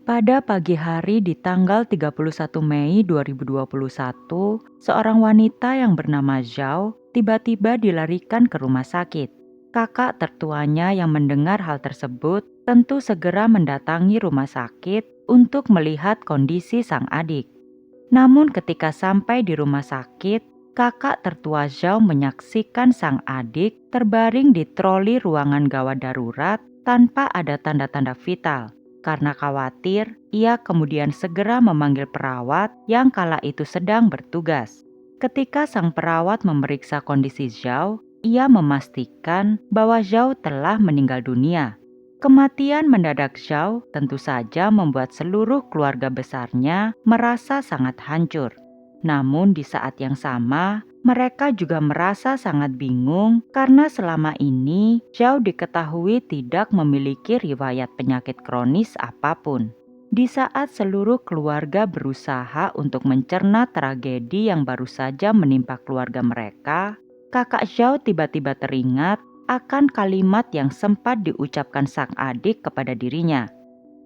Pada pagi hari di tanggal 31 Mei 2021, seorang wanita yang bernama Zhao tiba-tiba dilarikan ke rumah sakit. Kakak tertuanya yang mendengar hal tersebut tentu segera mendatangi rumah sakit untuk melihat kondisi sang adik. Namun ketika sampai di rumah sakit, kakak tertua Zhao menyaksikan sang adik terbaring di troli ruangan gawat darurat tanpa ada tanda-tanda vital. Karena khawatir, ia kemudian segera memanggil perawat yang kala itu sedang bertugas. Ketika sang perawat memeriksa kondisi Zhao, ia memastikan bahwa Zhao telah meninggal dunia. Kematian mendadak Zhao tentu saja membuat seluruh keluarga besarnya merasa sangat hancur. Namun di saat yang sama, mereka juga merasa sangat bingung karena selama ini Zhao diketahui tidak memiliki riwayat penyakit kronis apapun. Di saat seluruh keluarga berusaha untuk mencerna tragedi yang baru saja menimpa keluarga mereka, kakak Zhao tiba-tiba teringat akan kalimat yang sempat diucapkan sang adik kepada dirinya.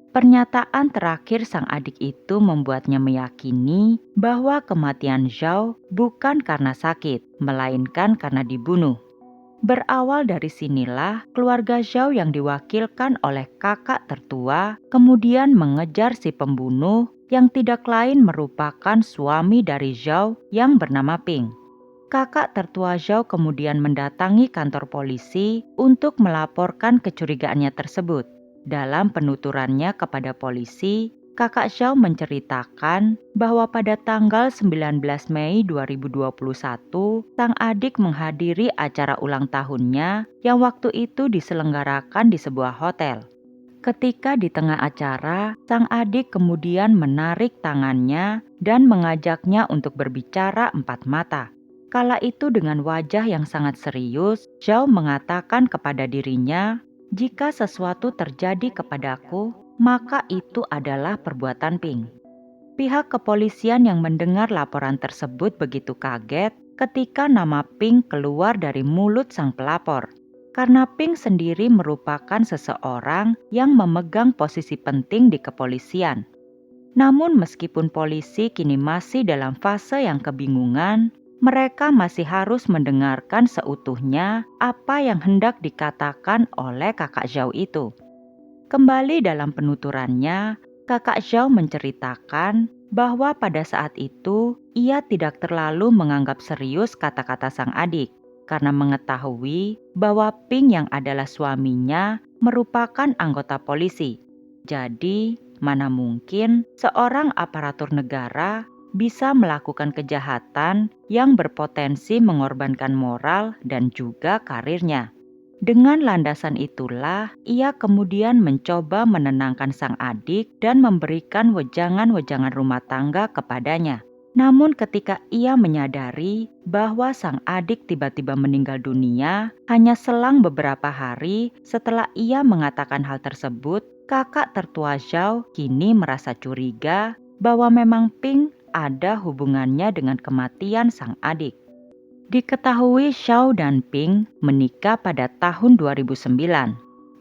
Pernyataan terakhir sang adik itu membuatnya meyakini bahwa kematian Zhao bukan karena sakit, melainkan karena dibunuh. Berawal dari sinilah, keluarga Zhao yang diwakilkan oleh kakak tertua kemudian mengejar si pembunuh yang tidak lain merupakan suami dari Zhao yang bernama Ping. Kakak tertua Zhao kemudian mendatangi kantor polisi untuk melaporkan kecurigaannya tersebut. Dalam penuturannya kepada polisi, kakak Zhao menceritakan bahwa pada tanggal 19 Mei 2021, sang adik menghadiri acara ulang tahunnya yang waktu itu diselenggarakan di sebuah hotel. Ketika di tengah acara, sang adik kemudian menarik tangannya dan mengajaknya untuk berbicara empat mata. Kala itu dengan wajah yang sangat serius, Zhao mengatakan kepada dirinya, "Jika sesuatu terjadi kepadaku, maka itu adalah perbuatan Ping." Pihak kepolisian yang mendengar laporan tersebut begitu kaget ketika nama Ping keluar dari mulut sang pelapor. Karena Ping sendiri merupakan seseorang yang memegang posisi penting di kepolisian. Namun meskipun polisi kini masih dalam fase yang kebingungan, mereka masih harus mendengarkan seutuhnya apa yang hendak dikatakan oleh kakak Zhao itu. Kembali dalam penuturannya, kakak Zhao menceritakan bahwa pada saat itu ia tidak terlalu menganggap serius kata-kata sang adik karena mengetahui bahwa Ping yang adalah suaminya merupakan anggota polisi. Jadi, mana mungkin seorang aparatur negara bisa melakukan kejahatan yang berpotensi mengorbankan moral dan juga karirnya. Dengan landasan itulah, ia kemudian mencoba menenangkan sang adik dan memberikan wejangan-wejangan rumah tangga kepadanya. Namun ketika ia menyadari bahwa sang adik tiba-tiba meninggal dunia hanya selang beberapa hari setelah ia mengatakan hal tersebut, kakak tertua Zhao kini merasa curiga bahwa memang Ping ada hubungannya dengan kematian sang adik. Diketahui Zhao dan Ping menikah pada tahun 2009.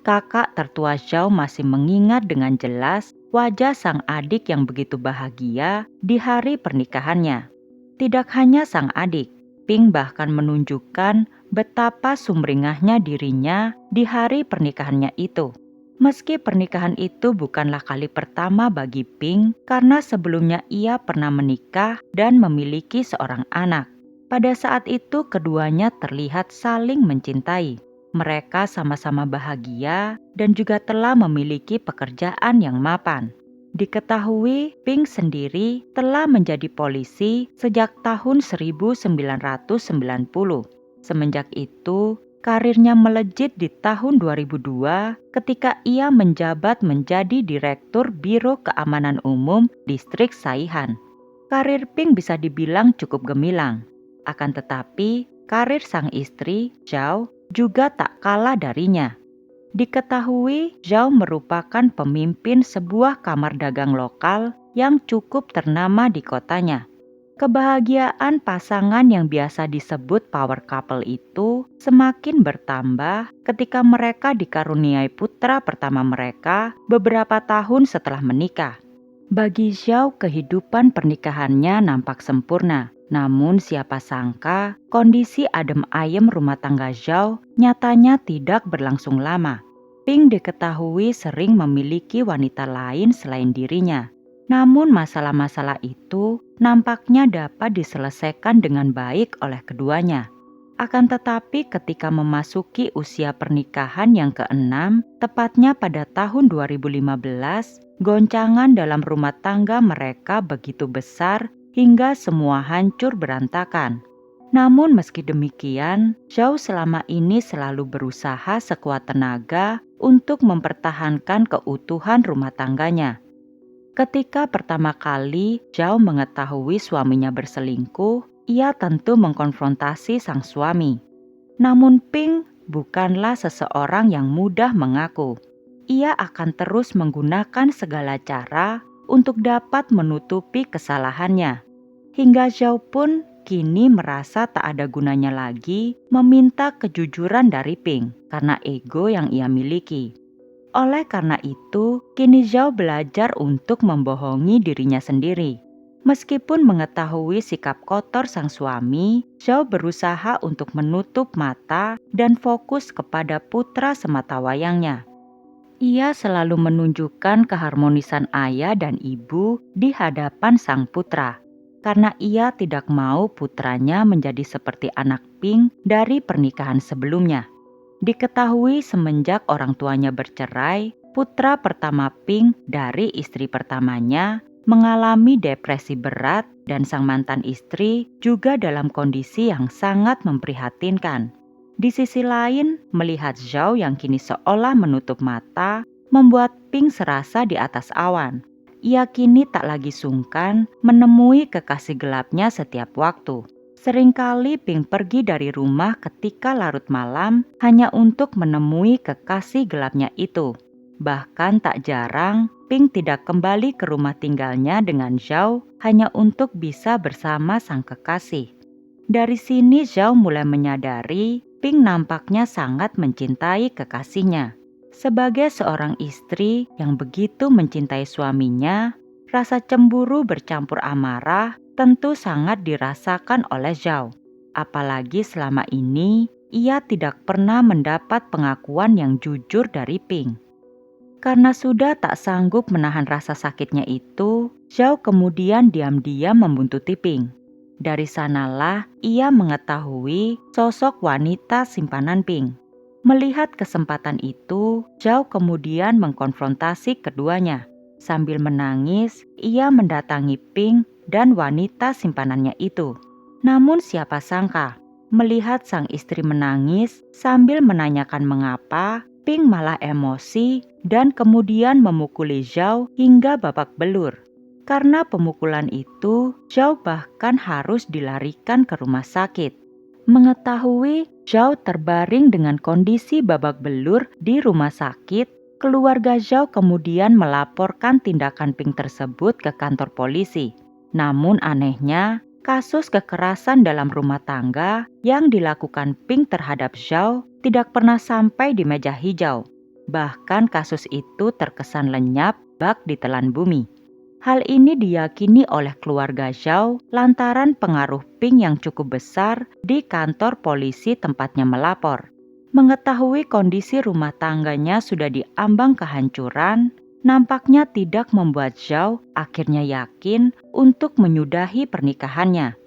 Kakak tertua Zhao masih mengingat dengan jelas wajah sang adik yang begitu bahagia di hari pernikahannya. Tidak hanya sang adik, Ping bahkan menunjukkan betapa sumringahnya dirinya di hari pernikahannya itu. Meski pernikahan itu bukanlah kali pertama bagi Ping karena sebelumnya ia pernah menikah dan memiliki seorang anak. Pada saat itu keduanya terlihat saling mencintai. Mereka sama-sama bahagia dan juga telah memiliki pekerjaan yang mapan. Diketahui Ping sendiri telah menjadi polisi sejak tahun 1990. Semenjak itu, karirnya melejit di tahun 2002 ketika ia menjabat menjadi Direktur Biro Keamanan Umum Distrik Saihan. Karir Ping bisa dibilang cukup gemilang. Akan tetapi, karir sang istri, Zhao, juga tak kalah darinya. Diketahui, Zhao merupakan pemimpin sebuah kamar dagang lokal yang cukup ternama di kotanya. Kebahagiaan pasangan yang biasa disebut power couple itu semakin bertambah ketika mereka dikaruniai putra pertama mereka beberapa tahun setelah menikah. Bagi Zhao, kehidupan pernikahannya nampak sempurna. Namun siapa sangka kondisi adem ayem rumah tangga Zhao nyatanya tidak berlangsung lama. Ping diketahui sering memiliki wanita lain selain dirinya. Namun masalah-masalah itu nampaknya dapat diselesaikan dengan baik oleh keduanya. Akan tetapi ketika memasuki usia pernikahan yang keenam, tepatnya pada tahun 2015, goncangan dalam rumah tangga mereka begitu besar hingga semua hancur berantakan. Namun meski demikian, Zhao selama ini selalu berusaha sekuat tenaga untuk mempertahankan keutuhan rumah tangganya. Ketika pertama kali Zhao mengetahui suaminya berselingkuh, ia tentu mengkonfrontasi sang suami. Namun Ping bukanlah seseorang yang mudah mengaku. Ia akan terus menggunakan segala cara untuk dapat menutupi kesalahannya. Hingga Zhao pun kini merasa tak ada gunanya lagi meminta kejujuran dari Ping karena ego yang ia miliki. Oleh karena itu, kini Zhao belajar untuk membohongi dirinya sendiri. Meskipun mengetahui sikap kotor sang suami, Zhao berusaha untuk menutup mata dan fokus kepada putra sematawayangnya. Ia selalu menunjukkan keharmonisan ayah dan ibu di hadapan sang putra, karena ia tidak mau putranya menjadi seperti anak Ping dari pernikahan sebelumnya. Diketahui semenjak orang tuanya bercerai, putra pertama Ping dari istri pertamanya mengalami depresi berat dan sang mantan istri juga dalam kondisi yang sangat memprihatinkan. Di sisi lain, melihat Zhao yang kini seolah menutup mata, membuat Ping serasa di atas awan. Ia kini tak lagi sungkan menemui kekasih gelapnya setiap waktu. Seringkali Ping pergi dari rumah ketika larut malam hanya untuk menemui kekasih gelapnya itu. Bahkan tak jarang Ping tidak kembali ke rumah tinggalnya dengan Zhao hanya untuk bisa bersama sang kekasih. Dari sini Zhao mulai menyadari Ping nampaknya sangat mencintai kekasihnya. Sebagai seorang istri yang begitu mencintai suaminya, rasa cemburu bercampur amarah tentu sangat dirasakan oleh Zhao. Apalagi selama ini ia tidak pernah mendapat pengakuan yang jujur dari Ping. Karena sudah tak sanggup menahan rasa sakitnya itu, Zhao kemudian diam-diam membuntuti Ping. Dari sanalah ia mengetahui sosok wanita simpanan Ping. Melihat kesempatan itu, Zhao kemudian mengkonfrontasi keduanya. Sambil menangis, ia mendatangi Ping dan wanita simpanannya itu. Namun siapa sangka, melihat sang istri menangis sambil menanyakan mengapa, Ping malah emosi dan kemudian memukuli Zhao hingga babak belur. Karena pemukulan itu, Zhao bahkan harus dilarikan ke rumah sakit. Mengetahui Zhao terbaring dengan kondisi babak belur di rumah sakit, keluarga Zhao kemudian melaporkan tindakan Ping tersebut ke kantor polisi. Namun anehnya, kasus kekerasan dalam rumah tangga yang dilakukan Ping terhadap Zhao tidak pernah sampai di meja hijau. Bahkan kasus itu terkesan lenyap bak ditelan bumi. Hal ini diyakini oleh keluarga Zhao lantaran pengaruh Ping yang cukup besar di kantor polisi tempatnya melapor. Mengetahui kondisi rumah tangganya sudah diambang kehancuran, nampaknya tidak membuat Zhao akhirnya yakin untuk menyudahi pernikahannya.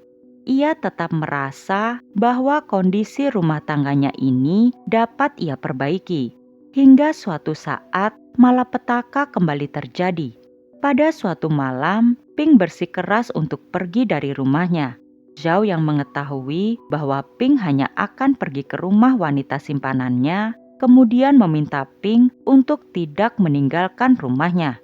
Ia tetap merasa bahwa kondisi rumah tangganya ini dapat ia perbaiki. Hingga suatu saat malapetaka kembali terjadi. Pada suatu malam, Ping bersikeras untuk pergi dari rumahnya. Zhao yang mengetahui bahwa Ping hanya akan pergi ke rumah wanita simpanannya, kemudian meminta Ping untuk tidak meninggalkan rumahnya.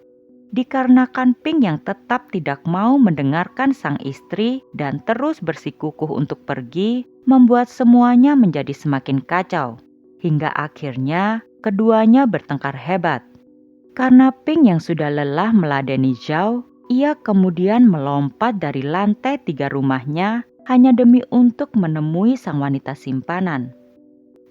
Dikarenakan Ping yang tetap tidak mau mendengarkan sang istri dan terus bersikukuh untuk pergi, membuat semuanya menjadi semakin kacau. Hingga akhirnya keduanya bertengkar hebat. Karena Ping yang sudah lelah meladeni Zhao, Ia kemudian melompat dari lantai 3 rumahnya hanya demi untuk menemui sang wanita simpanan.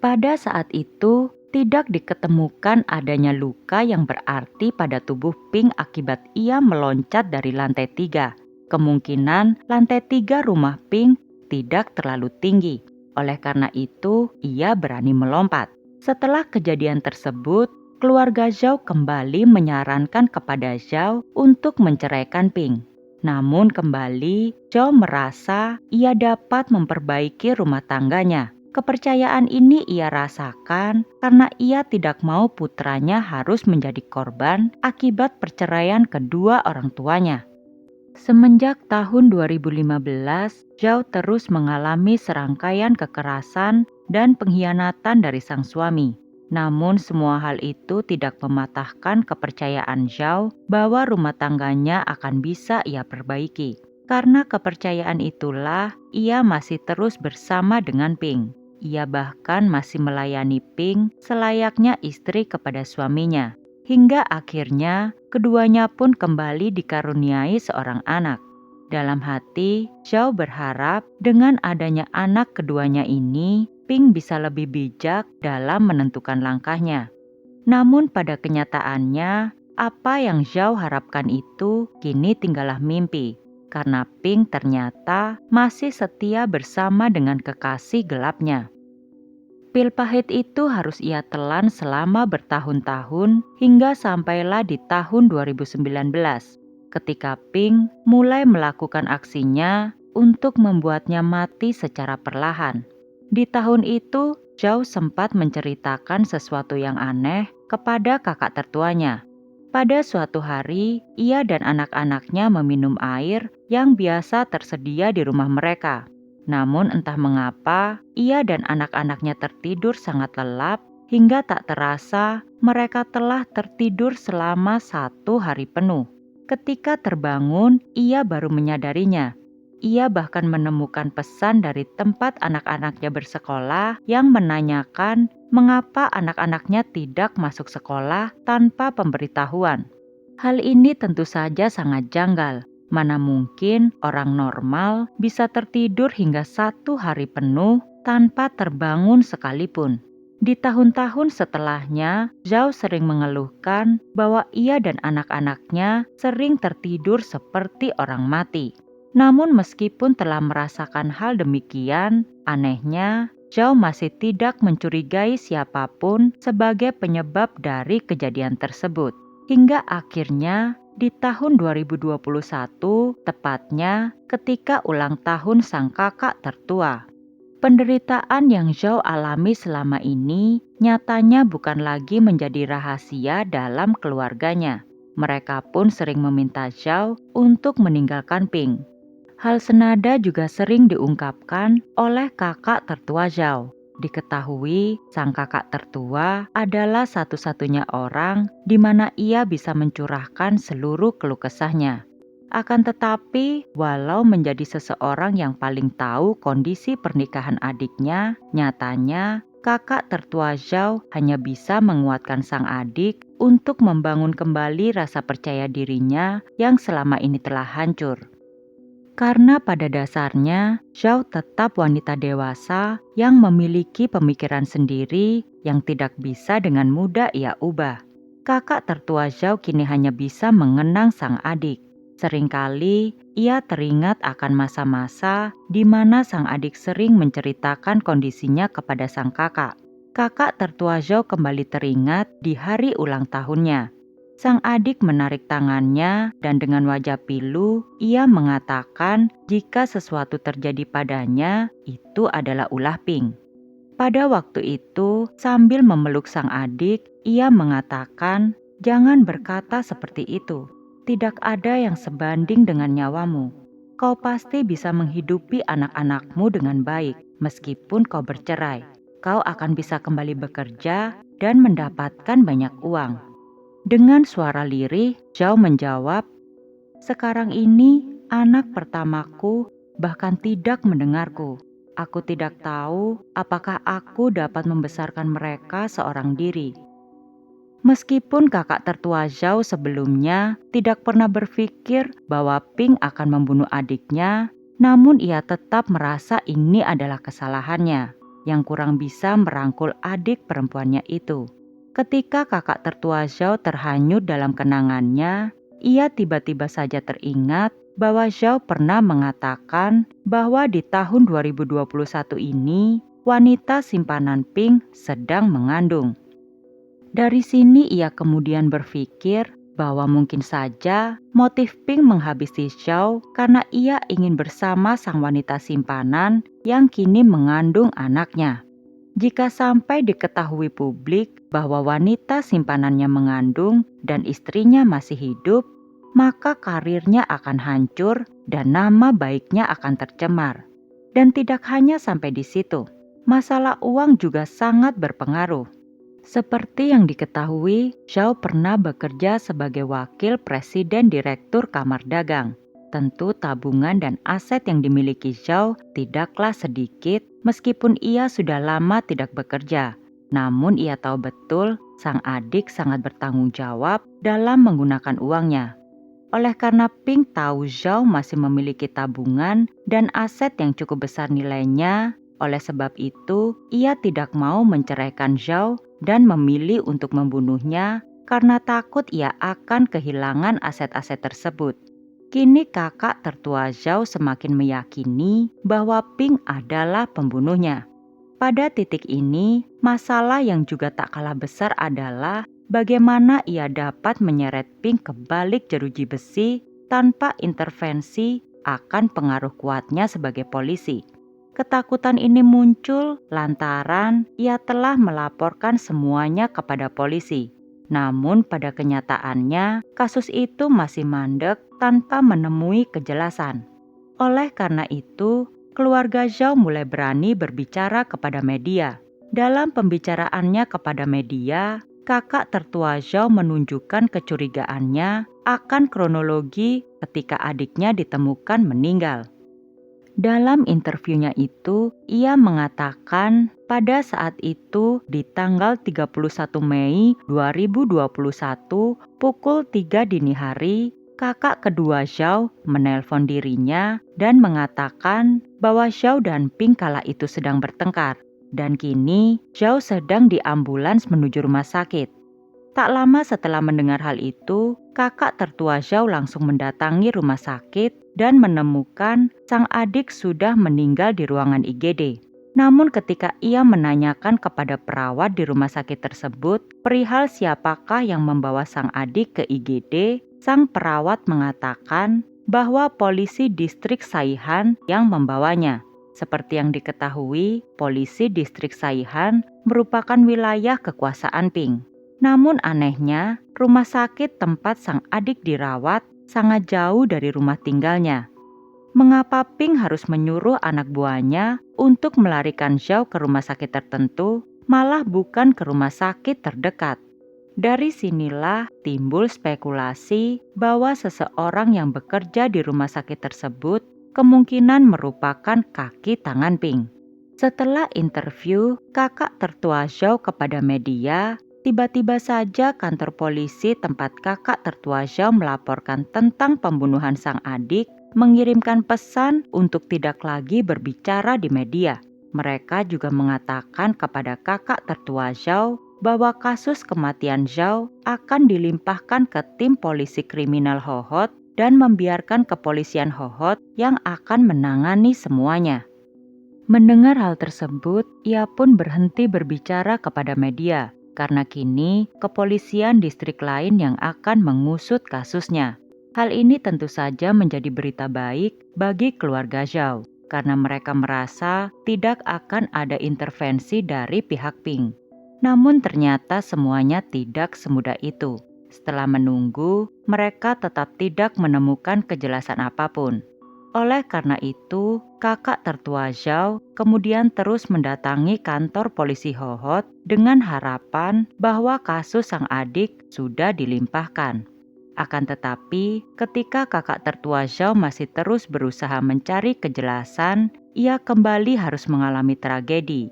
Pada saat itu, tidak diketemukan adanya luka yang berarti pada tubuh Pink akibat ia meloncat dari lantai 3. Kemungkinan lantai 3 rumah Pink tidak terlalu tinggi. Oleh karena itu, ia berani melompat. Setelah kejadian tersebut, keluarga Zhao kembali menyarankan kepada Zhao untuk menceraikan Pink. Namun kembali, Zhao merasa ia dapat memperbaiki rumah tangganya. Kepercayaan ini ia rasakan karena ia tidak mau putranya harus menjadi korban akibat perceraian kedua orang tuanya. Semenjak tahun 2015, Zhao terus mengalami serangkaian kekerasan dan pengkhianatan dari sang suami. Namun semua hal itu tidak mematahkan kepercayaan Zhao bahwa rumah tangganya akan bisa ia perbaiki. Karena kepercayaan itulah ia masih terus bersama dengan Pink. Ia bahkan masih melayani Pink selayaknya istri kepada suaminya. Hingga akhirnya keduanya pun kembali dikaruniai seorang anak. Dalam hati, Zhao berharap dengan adanya anak keduanya ini, Pink bisa lebih bijak dalam menentukan langkahnya. Namun pada kenyataannya, apa yang Zhao harapkan itu kini tinggallah mimpi. Karena Pink ternyata masih setia bersama dengan kekasih gelapnya. Pil pahit itu harus ia telan selama bertahun-tahun hingga sampailah di tahun 2019 ketika Pink mulai melakukan aksinya untuk membuatnya mati secara perlahan. Di tahun itu, Zhao sempat menceritakan sesuatu yang aneh kepada kakak tertuanya. Pada suatu hari, ia dan anak-anaknya meminum air yang biasa tersedia di rumah mereka. Namun entah mengapa, ia dan anak-anaknya tertidur sangat lelap hingga tak terasa mereka telah tertidur selama 1 hari penuh. Ketika terbangun, ia baru menyadarinya. Ia bahkan menemukan pesan dari tempat anak-anaknya bersekolah yang menanyakan mengapa anak-anaknya tidak masuk sekolah tanpa pemberitahuan. Hal ini tentu saja sangat janggal. Mana mungkin orang normal bisa tertidur hingga 1 hari penuh tanpa terbangun sekalipun. Di tahun-tahun setelahnya, Zhao sering mengeluhkan bahwa ia dan anak-anaknya sering tertidur seperti orang mati. Namun meskipun telah merasakan hal demikian, anehnya Zhao masih tidak mencurigai siapapun sebagai penyebab dari kejadian tersebut. Hingga akhirnya di tahun 2021, tepatnya ketika ulang tahun sang kakak tertua. Penderitaan yang Zhao alami selama ini nyatanya bukan lagi menjadi rahasia dalam keluarganya. Mereka pun sering meminta Zhao untuk meninggalkan Pink. Hal senada juga sering diungkapkan oleh kakak tertua Zhao. Diketahui sang kakak tertua adalah satu-satunya orang di mana ia bisa mencurahkan seluruh keluh kesahnya. Akan tetapi, walau menjadi seseorang yang paling tahu kondisi pernikahan adiknya, nyatanya kakak tertua Zhao hanya bisa menguatkan sang adik untuk membangun kembali rasa percaya dirinya yang selama ini telah hancur. Karena pada dasarnya, Zhao tetap wanita dewasa yang memiliki pemikiran sendiri yang tidak bisa dengan mudah ia ubah. Kakak tertua Zhao kini hanya bisa mengenang sang adik. Seringkali ia teringat akan masa-masa di mana sang adik sering menceritakan kondisinya kepada sang kakak. Kakak tertua Zhao kembali teringat di hari ulang tahunnya. Sang adik menarik tangannya dan dengan wajah pilu, ia mengatakan jika sesuatu terjadi padanya, itu adalah ulah Pink. Pada waktu itu, sambil memeluk sang adik, ia mengatakan, "Jangan berkata seperti itu. Tidak ada yang sebanding dengan nyawamu. Kau pasti bisa menghidupi anak-anakmu dengan baik, meskipun kau bercerai. Kau akan bisa kembali bekerja dan mendapatkan banyak uang." Dengan suara lirih, Zhao menjawab, "Sekarang ini anak pertamaku bahkan tidak mendengarku. Aku tidak tahu apakah aku dapat membesarkan mereka seorang diri." Meskipun kakak tertua Zhao sebelumnya tidak pernah berpikir bahwa Ping akan membunuh adiknya, namun ia tetap merasa ini adalah kesalahannya yang kurang bisa merangkul adik perempuannya itu. Ketika kakak tertua Zhao terhanyut dalam kenangannya, ia tiba-tiba saja teringat bahwa Zhao pernah mengatakan bahwa di tahun 2021 ini wanita simpanan Ping sedang mengandung. Dari sini ia kemudian berpikir bahwa mungkin saja motif Ping menghabisi Zhao karena ia ingin bersama sang wanita simpanan yang kini mengandung anaknya. Jika sampai diketahui publik bahwa wanita simpanannya mengandung dan istrinya masih hidup, maka karirnya akan hancur dan nama baiknya akan tercemar. Dan tidak hanya sampai di situ, masalah uang juga sangat berpengaruh. Seperti yang diketahui, Zhao pernah bekerja sebagai wakil presiden direktur Kamar Dagang. Tentu tabungan dan aset yang dimiliki Zhao tidaklah sedikit meskipun ia sudah lama tidak bekerja. Namun ia tahu betul sang adik sangat bertanggung jawab dalam menggunakan uangnya. Oleh karena Ping tahu Zhao masih memiliki tabungan dan aset yang cukup besar nilainya, oleh sebab itu ia tidak mau menceraikan Zhao dan memilih untuk membunuhnya karena takut ia akan kehilangan aset-aset tersebut. Kini kakak tertua Zhao semakin meyakini bahwa Ping adalah pembunuhnya. Pada titik ini, masalah yang juga tak kalah besar adalah bagaimana ia dapat menyeret Ping ke balik jeruji besi tanpa intervensi akan pengaruh kuatnya sebagai polisi. Ketakutan ini muncul lantaran ia telah melaporkan semuanya kepada polisi. Namun pada kenyataannya, kasus itu masih mandek tanpa menemui kejelasan. Oleh karena itu, keluarga Zhao mulai berani berbicara kepada media. Dalam pembicaraannya kepada media, kakak tertua Zhao menunjukkan kecurigaannya akan kronologi ketika adiknya ditemukan meninggal. Dalam interviunya itu, ia mengatakan pada saat itu di tanggal 31 Mei 2021 pukul 3 dini hari, kakak kedua Zhao menelpon dirinya dan mengatakan bahwa Zhao dan Ping kala itu sedang bertengkar. Dan kini Zhao sedang di ambulans menuju rumah sakit. Tak lama setelah mendengar hal itu, kakak tertua Zhao langsung mendatangi rumah sakit dan menemukan sang adik sudah meninggal di ruangan IGD. Namun ketika ia menanyakan kepada perawat di rumah sakit tersebut perihal siapakah yang membawa sang adik ke IGD, sang perawat mengatakan bahwa polisi distrik Saihan yang membawanya. Seperti yang diketahui, polisi distrik Saihan merupakan wilayah kekuasaan Ping. Namun anehnya, rumah sakit tempat sang adik dirawat sangat jauh dari rumah tinggalnya. Mengapa Ping harus menyuruh anak buahnya untuk melarikan Zhao ke rumah sakit tertentu, malah bukan ke rumah sakit terdekat? Dari sinilah timbul spekulasi bahwa seseorang yang bekerja di rumah sakit tersebut kemungkinan merupakan kaki tangan Ping. Setelah interview kakak tertua Zhao kepada media, tiba-tiba saja kantor polisi tempat kakak tertua Zhao melaporkan tentang pembunuhan sang adik mengirimkan pesan untuk tidak lagi berbicara di media. Mereka juga mengatakan kepada kakak tertua Zhao bahwa kasus kematian Zhao akan dilimpahkan ke tim polisi kriminal Hohhot dan membiarkan kepolisian Hohhot yang akan menangani semuanya. Mendengar hal tersebut, ia pun berhenti berbicara kepada media. Karena kini kepolisian distrik lain yang akan mengusut kasusnya. Hal ini tentu saja menjadi berita baik bagi keluarga Zhao, karena mereka merasa tidak akan ada intervensi dari pihak Ping. Namun ternyata semuanya tidak semudah itu. Setelah menunggu, mereka tetap tidak menemukan kejelasan apapun. Oleh karena itu, kakak tertua Zhao kemudian terus mendatangi kantor polisi Hohhot dengan harapan bahwa kasus sang adik sudah dilimpahkan. Akan tetapi, ketika kakak tertua Zhao masih terus berusaha mencari kejelasan, ia kembali harus mengalami tragedi.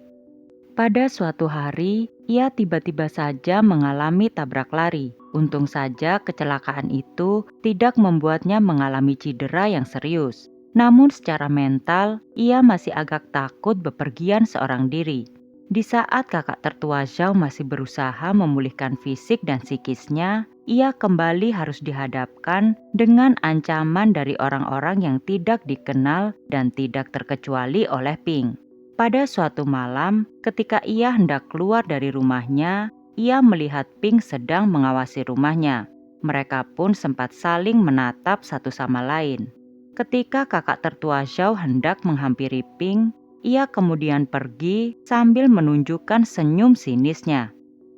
Pada suatu hari, ia tiba-tiba saja mengalami tabrak lari. Untung saja kecelakaan itu tidak membuatnya mengalami cedera yang serius. Namun secara mental, ia masih agak takut bepergian seorang diri. Di saat kakak tertua Zhao masih berusaha memulihkan fisik dan psikisnya, ia kembali harus dihadapkan dengan ancaman dari orang-orang yang tidak dikenal dan tidak terkecuali oleh Ping. Pada suatu malam, ketika ia hendak keluar dari rumahnya, ia melihat Ping sedang mengawasi rumahnya. Mereka pun sempat saling menatap satu sama lain. Ketika kakak tertua Zhao hendak menghampiri Ping, ia kemudian pergi sambil menunjukkan senyum sinisnya.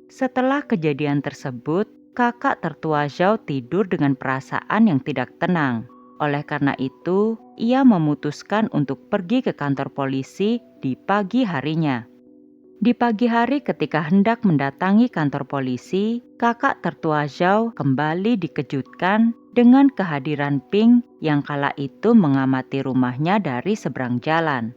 Setelah kejadian tersebut, kakak tertua Zhao tidur dengan perasaan yang tidak tenang. Oleh karena itu, ia memutuskan untuk pergi ke kantor polisi di pagi harinya. Di pagi hari ketika hendak mendatangi kantor polisi, kakak tertua Zhao kembali dikejutkan dengan kehadiran Ping yang kala itu mengamati rumahnya dari seberang jalan.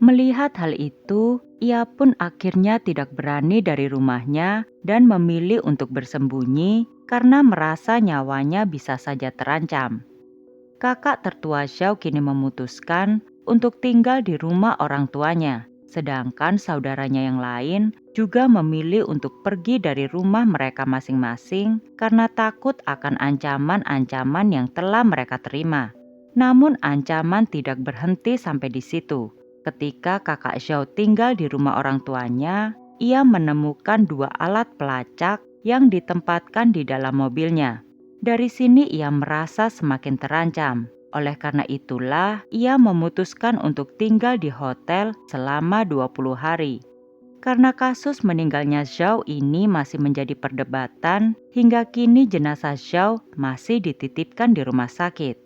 Melihat hal itu, ia pun akhirnya tidak berani dari rumahnya dan memilih untuk bersembunyi karena merasa nyawanya bisa saja terancam. Kakak tertua Zhao kini memutuskan untuk tinggal di rumah orang tuanya, sedangkan saudaranya yang lain juga memilih untuk pergi dari rumah mereka masing-masing karena takut akan ancaman-ancaman yang telah mereka terima. Namun ancaman tidak berhenti sampai di situ. Ketika kakak Zhao tinggal di rumah orang tuanya, ia menemukan 2 alat pelacak yang ditempatkan di dalam mobilnya. Dari sini ia merasa semakin terancam. Oleh karena itulah, ia memutuskan untuk tinggal di hotel selama 20 hari. Karena kasus meninggalnya Zhao ini masih menjadi perdebatan, hingga kini jenazah Zhao masih dititipkan di rumah sakit.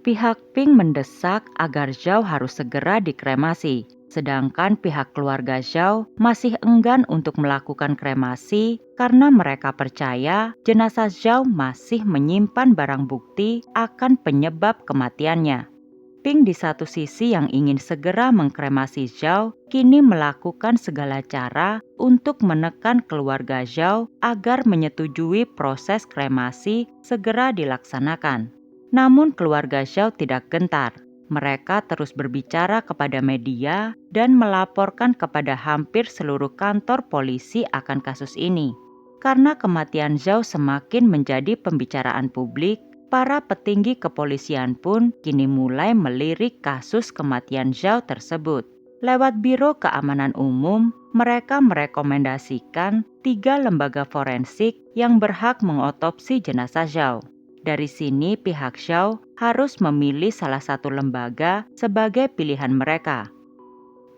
Pihak Ping mendesak agar Zhao harus segera dikremasi, sedangkan pihak keluarga Zhao masih enggan untuk melakukan kremasi karena mereka percaya jenazah Zhao masih menyimpan barang bukti akan penyebab kematiannya. Ping di satu sisi yang ingin segera mengkremasi Zhao, kini melakukan segala cara untuk menekan keluarga Zhao agar menyetujui proses kremasi segera dilaksanakan. Namun keluarga Zhao tidak gentar. Mereka terus berbicara kepada media dan melaporkan kepada hampir seluruh kantor polisi akan kasus ini. Karena kematian Zhao semakin menjadi pembicaraan publik, para petinggi kepolisian pun kini mulai melirik kasus kematian Zhao tersebut. Lewat Biro Keamanan Umum, mereka merekomendasikan 3 lembaga forensik yang berhak mengotopsi jenazah Zhao. Dari sini pihak Zhao harus memilih salah satu lembaga sebagai pilihan mereka.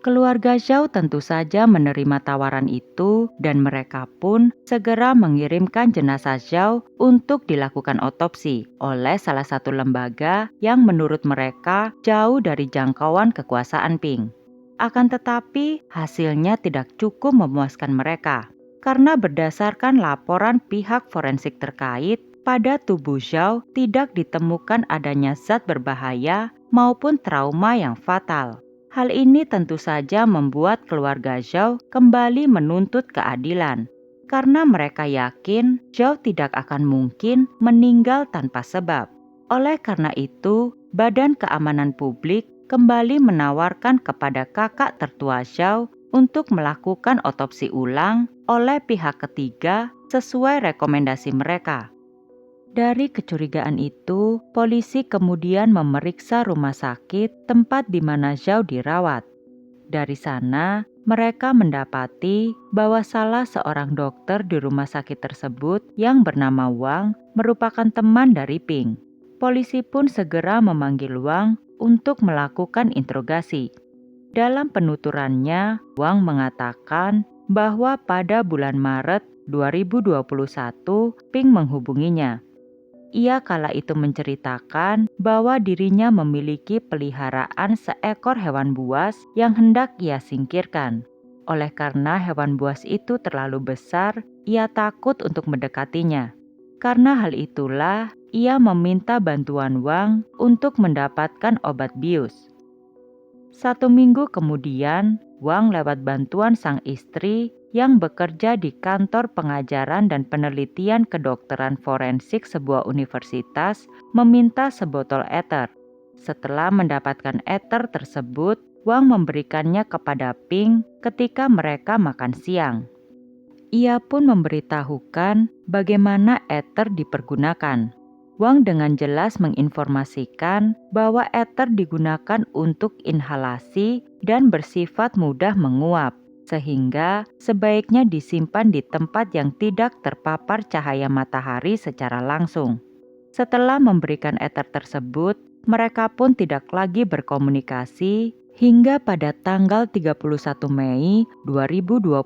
Keluarga Zhao tentu saja menerima tawaran itu dan mereka pun segera mengirimkan jenazah Zhao untuk dilakukan otopsi oleh salah satu lembaga yang menurut mereka jauh dari jangkauan kekuasaan Ping. Akan tetapi hasilnya tidak cukup memuaskan mereka karena berdasarkan laporan pihak forensik terkait, pada tubuh Zhao tidak ditemukan adanya zat berbahaya maupun trauma yang fatal. Hal ini tentu saja membuat keluarga Zhao kembali menuntut keadilan, karena mereka yakin Zhao tidak akan mungkin meninggal tanpa sebab. Oleh karena itu, Badan Keamanan Publik kembali menawarkan kepada kakak tertua Zhao untuk melakukan otopsi ulang oleh pihak ketiga sesuai rekomendasi mereka. Dari kecurigaan itu, polisi kemudian memeriksa rumah sakit tempat di mana Zhao dirawat. Dari sana, mereka mendapati bahwa salah seorang dokter di rumah sakit tersebut yang bernama Wang merupakan teman dari Ping. Polisi pun segera memanggil Wang untuk melakukan interogasi. Dalam penuturannya, Wang mengatakan bahwa pada bulan Maret 2021, Ping menghubunginya. Ia kala itu menceritakan bahwa dirinya memiliki peliharaan seekor hewan buas yang hendak ia singkirkan. Oleh karena hewan buas itu terlalu besar, ia takut untuk mendekatinya. Karena hal itulah, ia meminta bantuan Wang untuk mendapatkan obat bius. 1 minggu kemudian, Wang lewat bantuan sang istri yang bekerja di kantor pengajaran dan penelitian kedokteran forensik sebuah universitas meminta sebotol ether. Setelah mendapatkan ether tersebut, Wang memberikannya kepada Ping ketika mereka makan siang. Ia pun memberitahukan bagaimana ether dipergunakan. Wang dengan jelas menginformasikan bahwa ether digunakan untuk inhalasi dan bersifat mudah menguap, sehingga sebaiknya disimpan di tempat yang tidak terpapar cahaya matahari secara langsung. Setelah memberikan ether tersebut, mereka pun tidak lagi berkomunikasi hingga pada tanggal 31 Mei 2021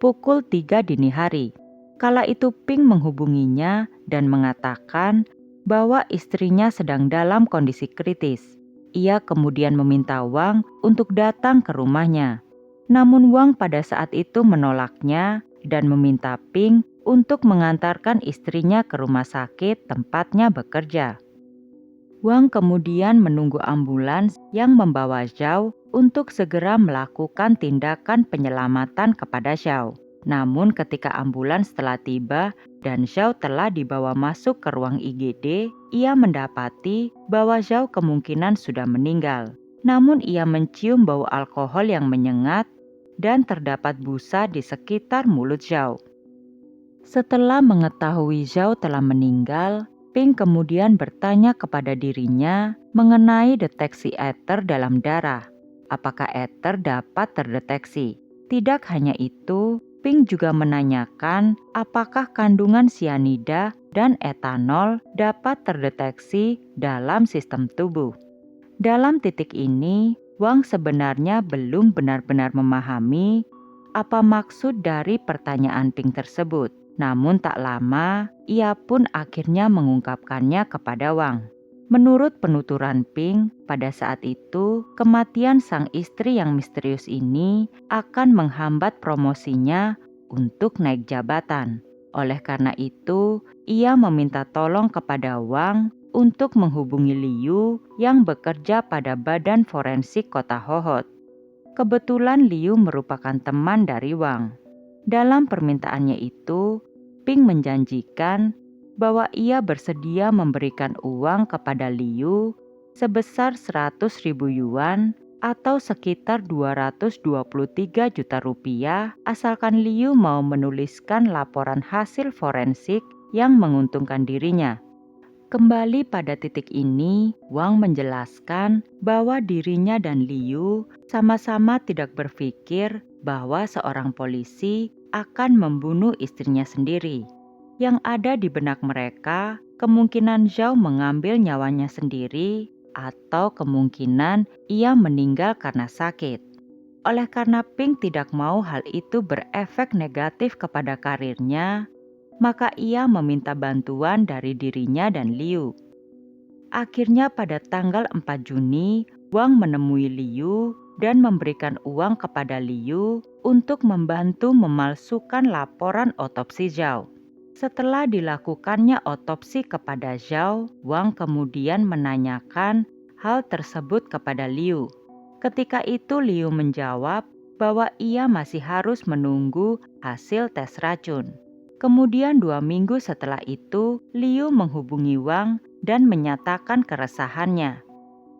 pukul 3 dini hari. Kala itu Ping menghubunginya dan mengatakan bahwa istrinya sedang dalam kondisi kritis. Ia kemudian meminta Wang untuk datang ke rumahnya. Namun Wang pada saat itu menolaknya dan meminta Ping untuk mengantarkan istrinya ke rumah sakit tempatnya bekerja. Wang kemudian menunggu ambulans yang membawa Zhao untuk segera melakukan tindakan penyelamatan kepada Zhao. Namun ketika ambulans telah tiba dan Zhao telah dibawa masuk ke ruang IGD, ia mendapati bahwa Zhao kemungkinan sudah meninggal. Namun ia mencium bau alkohol yang menyengat dan terdapat busa di sekitar mulut Zhao. Setelah mengetahui Zhao telah meninggal, Ping kemudian bertanya kepada dirinya mengenai deteksi ether dalam darah. Apakah ether dapat terdeteksi? Tidak hanya itu, Ping juga menanyakan apakah kandungan sianida dan etanol dapat terdeteksi dalam sistem tubuh. Dalam titik ini, Wang sebenarnya belum benar-benar memahami apa maksud dari pertanyaan Ping tersebut. Namun tak lama, ia pun akhirnya mengungkapkannya kepada Wang. Menurut penuturan Ping, pada saat itu kematian sang istri yang misterius ini akan menghambat promosinya untuk naik jabatan. Oleh karena itu, ia meminta tolong kepada Wang untuk menghubungi Liu yang bekerja pada Badan Forensik Kota Hohhot. Kebetulan Liu merupakan teman dari Wang. Dalam permintaannya itu, Ping menjanjikan bahwa ia bersedia memberikan uang kepada Liu sebesar 100.000 yuan atau sekitar 223 juta rupiah asalkan Liu mau menuliskan laporan hasil forensik yang menguntungkan dirinya. Kembali pada titik ini, Wang menjelaskan bahwa dirinya dan Liu sama-sama tidak berpikir bahwa seorang polisi akan membunuh istrinya sendiri. Yang ada di benak mereka, kemungkinan Zhao mengambil nyawanya sendiri atau kemungkinan ia meninggal karena sakit. Oleh karena Ping tidak mau hal itu berefek negatif kepada karirnya, maka ia meminta bantuan dari dirinya dan Liu. Akhirnya pada tanggal 4 Juni, Wang menemui Liu dan memberikan uang kepada Liu untuk membantu memalsukan laporan otopsi Zhao. Setelah dilakukannya otopsi kepada Zhao, Wang kemudian menanyakan hal tersebut kepada Liu. Ketika itu Liu menjawab bahwa ia masih harus menunggu hasil tes racun. Kemudian 2 minggu setelah itu, Liu menghubungi Wang dan menyatakan keresahannya.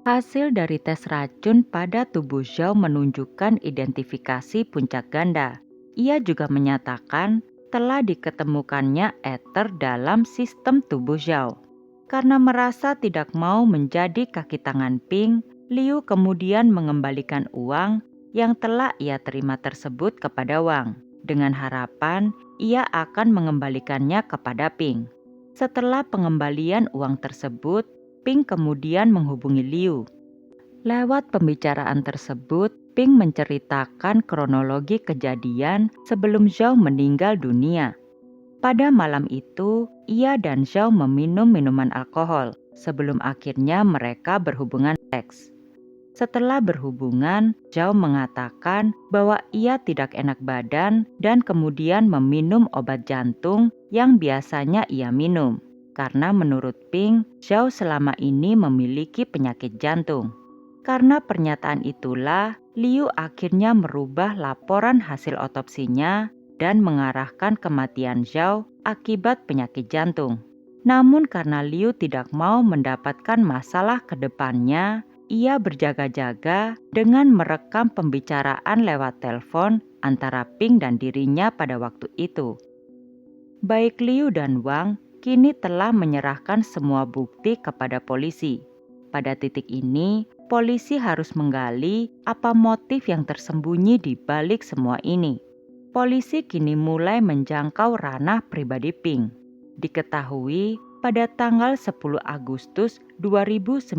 Hasil dari tes racun pada tubuh Zhao menunjukkan identifikasi puncak ganda. Ia juga menyatakan telah diketemukannya ether dalam sistem tubuh Zhao. Karena merasa tidak mau menjadi kaki tangan Ping, Liu kemudian mengembalikan uang yang telah ia terima tersebut kepada Wang, dengan harapan ia akan mengembalikannya kepada Ping. Setelah pengembalian uang tersebut, Ping kemudian menghubungi Liu. Lewat pembicaraan tersebut, Ping menceritakan kronologi kejadian sebelum Zhao meninggal dunia. Pada malam itu, ia dan Zhao meminum minuman alkohol sebelum akhirnya mereka berhubungan seks. Setelah berhubungan, Zhao mengatakan bahwa ia tidak enak badan dan kemudian meminum obat jantung yang biasanya ia minum. Karena menurut Ping, Zhao selama ini memiliki penyakit jantung. Karena pernyataan itulah, Liu akhirnya merubah laporan hasil otopsinya dan mengarahkan kematian Zhao akibat penyakit jantung. Namun karena Liu tidak mau mendapatkan masalah ke depannya, ia berjaga-jaga dengan merekam pembicaraan lewat telepon antara Ping dan dirinya pada waktu itu. Baik Liu dan Wang kini telah menyerahkan semua bukti kepada polisi. Pada titik ini, polisi harus menggali apa motif yang tersembunyi di balik semua ini. Polisi kini mulai menjangkau ranah pribadi Ping. Diketahui pada tanggal 10 Agustus 2019,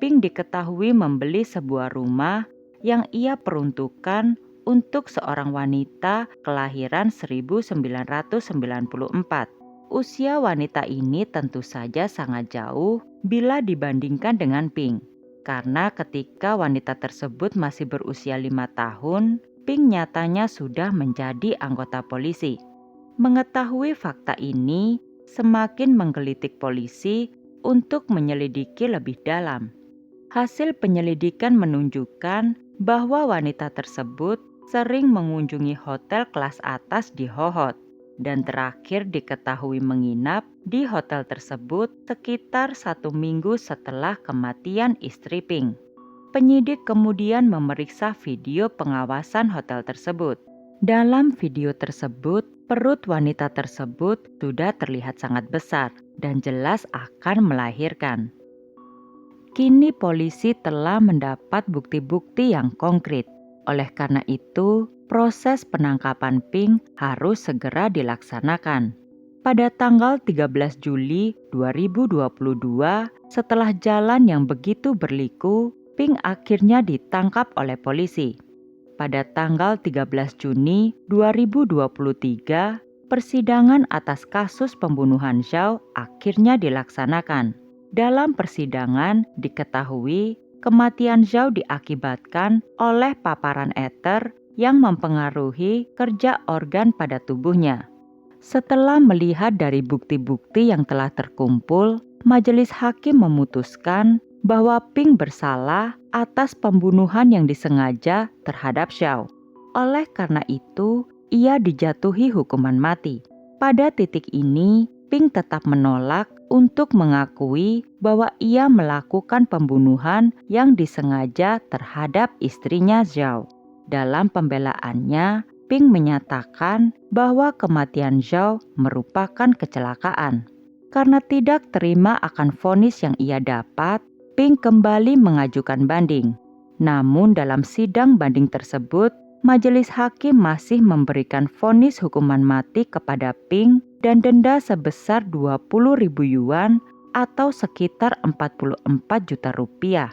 Ping diketahui membeli sebuah rumah yang ia peruntukkan untuk seorang wanita kelahiran 1994. Usia wanita ini tentu saja sangat jauh bila dibandingkan dengan Ping. Karena ketika wanita tersebut masih berusia 5 tahun, Ping nyatanya sudah menjadi anggota polisi. Mengetahui fakta ini semakin menggelitik polisi untuk menyelidiki lebih dalam. Hasil penyelidikan menunjukkan bahwa wanita tersebut sering mengunjungi hotel kelas atas di Hohhot dan terakhir diketahui menginap di hotel tersebut sekitar 1 minggu setelah kematian istri Ping. Penyidik kemudian memeriksa video pengawasan hotel tersebut. Dalam video tersebut, perut wanita tersebut sudah terlihat sangat besar dan jelas akan melahirkan. Kini polisi telah mendapat bukti-bukti yang konkret. Oleh karena itu, proses penangkapan Ping harus segera dilaksanakan. Pada tanggal 13 Juli 2022, setelah jalan yang begitu berliku, Ping akhirnya ditangkap oleh polisi. Pada tanggal 13 Juni 2023, persidangan atas kasus pembunuhan Zhao akhirnya dilaksanakan. Dalam persidangan diketahui kematian Zhao diakibatkan oleh paparan ether yang mempengaruhi kerja organ pada tubuhnya. Setelah melihat dari bukti-bukti yang telah terkumpul, majelis hakim memutuskan bahwa Ping bersalah atas pembunuhan yang disengaja terhadap Zhao. Oleh karena itu, ia dijatuhi hukuman mati. Pada titik ini, Ping tetap menolak untuk mengakui bahwa ia melakukan pembunuhan yang disengaja terhadap istrinya Zhao. Dalam pembelaannya, Ping menyatakan bahwa kematian Zhao merupakan kecelakaan. Karena tidak terima akan vonis yang ia dapat, Ping kembali mengajukan banding. Namun dalam sidang banding tersebut, majelis hakim masih memberikan vonis hukuman mati kepada Ping dan denda sebesar 20.000 yuan atau sekitar 44 juta rupiah.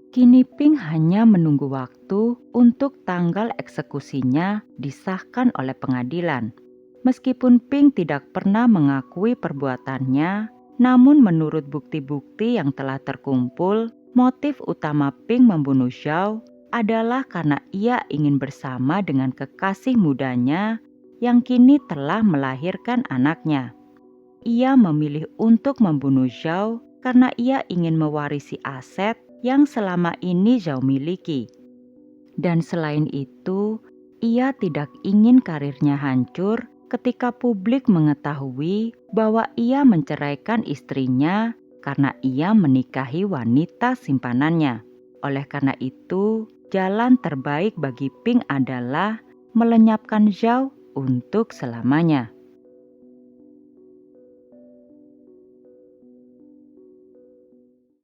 Kini Ping hanya menunggu waktu untuk tanggal eksekusinya disahkan oleh pengadilan. Meskipun Ping tidak pernah mengakui perbuatannya, namun menurut bukti-bukti yang telah terkumpul, motif utama Ping membunuh Zhao adalah karena ia ingin bersama dengan kekasih mudanya yang kini telah melahirkan anaknya. Ia memilih untuk membunuh Zhao karena ia ingin mewarisi aset yang selama ini Zhao miliki. Dan selain itu, ia tidak ingin karirnya hancur ketika publik mengetahui bahwa ia menceraikan istrinya karena ia menikahi wanita simpanannya. Oleh karena itu, jalan terbaik bagi Ping adalah melenyapkan Zhao untuk selamanya.